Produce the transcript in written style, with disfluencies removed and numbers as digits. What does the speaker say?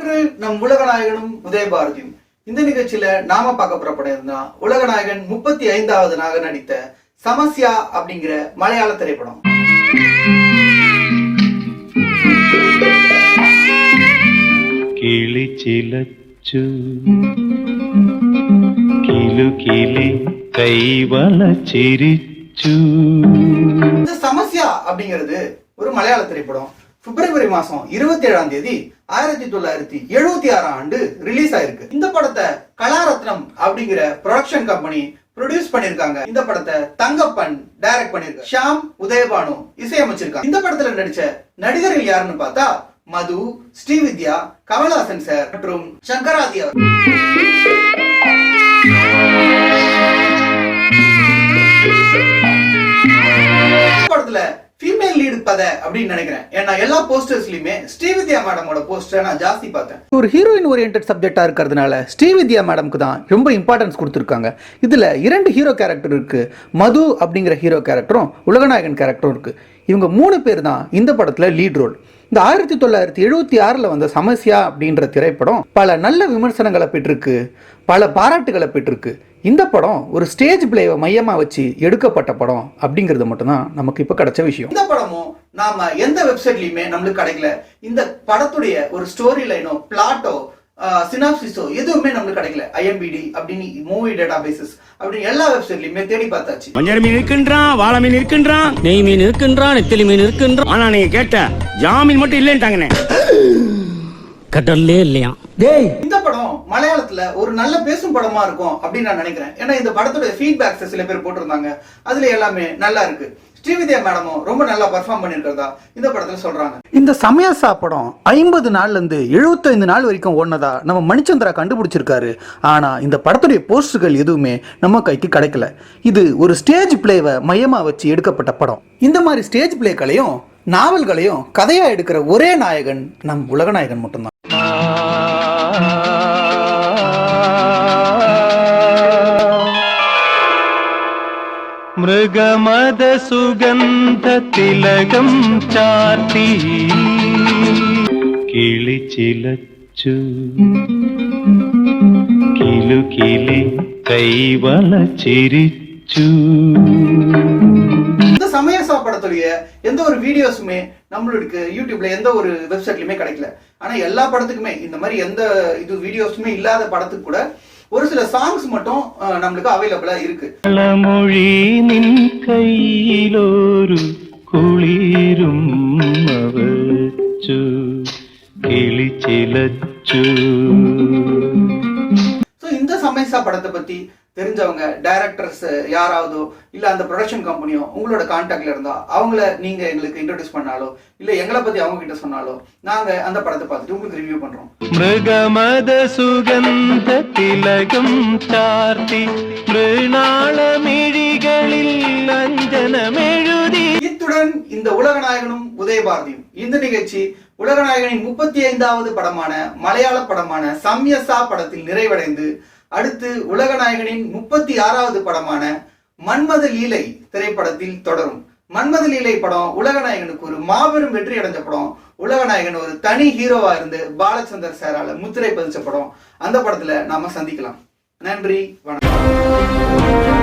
இன்று நம் உலகநாயகனும் உதயபாரதியும் இந்த நிகழ்ச்சியில நாம பார்க்க போற படம் இருந்தா உலகநாயகன் 35வது நடித்த சமஸ்யா அப்படிங்கிற மலையாள திரைப்படம். கிளி சிலச்சு கிளு கிளி கைவள சிரிச்சு. இந்த சமஸ்யா அப்படிங்கிறது ஒரு மலையாள திரைப்படம். பிப்ரவரி மாசம் 27ஆம் தேதி 1976 ரிலீஸ் ஆயிருக்கு. இந்த படத்தை கலாரத்னம் அப்படிங்கிற ப்ரொடக்ஷன் கம்பெனி ப்ரொடியூஸ் பண்ணிருக்காங்க. இந்த படத்தை தங்கப்பன் டைரக்ட் பண்ணிருக்காங்க. ஷாம் உதயபானு இசையமைச்சிருக்காங்க. இந்த படத்துல நடிச்ச நடிகர்கள் யாருன்னு பார்த்தா மது, ஸ்ரீவித்யா, கமல்ஹாசன் சார் மற்றும் சங்கராதி அவர். படத்துல ஃபீமேல் லீடு பத அப்படின்னு நினைக்கிறேன். ஏன்னா எல்லா போஸ்டர்ஸ்லயுமே ஸ்ரீவித்யா மேடமோட போஸ்டர் நான் ஜாஸ்தி பார்த்தேன். ஒரு ஹீரோயின் ஓரியன்டட் சப்ஜெக்டா இருக்கிறதுனால ஸ்ரீவித்யா மேடம்க்கு தான் ரொம்ப இம்பார்ட்டன்ஸ் கொடுத்துருக்காங்க. இதுல 2 ஹீரோ கேரக்டர் இருக்கு. மது அப்படிங்கிற ஹீரோ கேரக்டரும் உலகநாயகன் கேரக்டரும் இருக்கு. இவங்க 3 பேர் தான் இந்த படத்துல லீட் ரோல். இந்த 1976 வந்த சமஸ்யா அப்படின்ற திரைப்படம் பல நல்ல விமர்சனங்களை பெற்றிருக்கு, பல பாராட்டுகளை பெற்றிருக்கு. இந்த படம் ஒரு ஸ்டேஜ் பிளேவை மையமா வச்சு எடுக்கப்பட்ட படம் அப்படிங்கிறது மட்டும்தான் நமக்கு இப்ப கிடைச்ச விஷயம். இந்த படமும் நாம எந்த வெப்சைட்லயுமே நம்மளுக்கு கிடைக்கல. இந்த படத்துடைய ஒரு ஸ்டோரி லைனோ பிளாட்டோ சினாப்சிஸோ எதுவுமே நம்மளுக்கு கிடைக்கல. IMDb அப்படின்னு மூவி டேட்டாபேசஸ் அப்படின்னு எல்லா வெப்சைட்லயுமே தேடி பார்த்தாச்சு. மஞ்சள் மீன் இருக்கின்றான், வாழை மீன் இருக்கின்றான், நெய் மீன் இருக்கின்றான், நெத்திலி மீன் இருக்கின்றான். ஆனா நீங்க கேட்ட ஜாமீன் மட்டும் இல்லைன்ட்டாங்கண்ணே. கடல்லே இல்லையா? இந்த படம் மலையாளத்துல ஒரு நல்ல பேசும் படமா இருக்கும் அப்படின்னு நான் நினைக்கிறேன். ஏன்னா இந்த படத்துடைய ஃபீட்பேக்ஸ் சில பேர் போட்டிருந்தாங்க. அதுல எல்லாமே நல்லா இருக்கு. ஸ்ரீவித்யா மேடமும் ரொம்ப நல்லா பெர்ஃபார்ம் பண்ணிருக்கிறதா இந்த படத்துல சொல்றாங்க. இந்த சமயசா படம் 50 நாள்ல இருந்து 75 நாள் வரைக்கும் ஓடுனதா நம்ம மணிச்சந்திரா கண்டுபிடிச்சிருக்காரு. ஆனா இந்த படத்துடைய போஸ்டர்கள் எதுவுமே நம்ம கைக்கு கிடைக்கல. இது ஒரு ஸ்டேஜ் பிளேவை மையமா வச்சு எடுக்கப்பட்ட படம். இந்த மாதிரி ஸ்டேஜ் பிளேக்களையும் நாவல்களையும் கதையா எடுக்கிற ஒரே நாயகன் நம் உலகநாயகன் மட்டும்தான். மிருகமத சுகந்த திலகம் சாத்தி கிளி சிலச்சு கிளு கிளி கைவள சிரிச்சு. இந்த சமயசா படத்துடைய எந்த ஒரு வீடியோஸுமே நம்மளுக்கு யூடியூப்ல எந்த ஒரு வெப்சைட்லயுமே கிடைக்கல. ஆனா எல்லா படத்துக்குமே இந்த மாதிரி எந்த இது வீடியோஸுமே இல்லாத படத்துக்கு கூட ஒரு சில சாங்ஸ் மட்டும் நம்மளுக்கு அவைலபிளா இருக்கு. மொழி நின் கையிலோரு குளிரும் அவச்சு கிளி சிலச்சு. இந்த சமயசா படத்தை பத்தி தெரிஞ்சவங்க டைரக்டர்ஸ் யாராவதோ இல்ல அந்த ப்ரொடக்ஷன் கம்பெனியோ உங்களோட கான்டாக்ட்ல இருந்தா அவங்கள நீங்க எங்களுக்கு இன்ட்ரோடியூஸ் பண்ணாலோ இல்ல எங்களை பத்தி அவங்க கிட்ட சொன்னாலோ நாங்க அந்த படத்தை பார்த்துட்டு உங்களுக்கு ரிவ்யூ பண்றோம். மிருகமத சுகந்த திலகம் சார்த்தி மிருநாள மிழிகளில் அஞ்சனமெழுதி. இத்துடன் இந்த உலகநாயகனும் உதயபாரதியும் இந்த நிகழ்ச்சி உலகநாயகனின் 35வது படமான மலையாள படமான சமயசா படத்தில் நிறைவடைந்து அடுத்து உலகநாயகனின் 36வது படமான மன்மத லீலை திரைப்படத்தில் தொடரும். மன்மத லீலை படம் உலகநாயகனுக்கு ஒரு மாபெரும் வெற்றி அடைஞ்ச படம். உலகநாயகன் ஒரு தனி ஹீரோவா இருந்து பாலச்சந்தர் சாரால முத்திரை பதிச்ச படம். அந்த படத்துல நாம சந்திக்கலாம். நன்றி, வணக்கம்.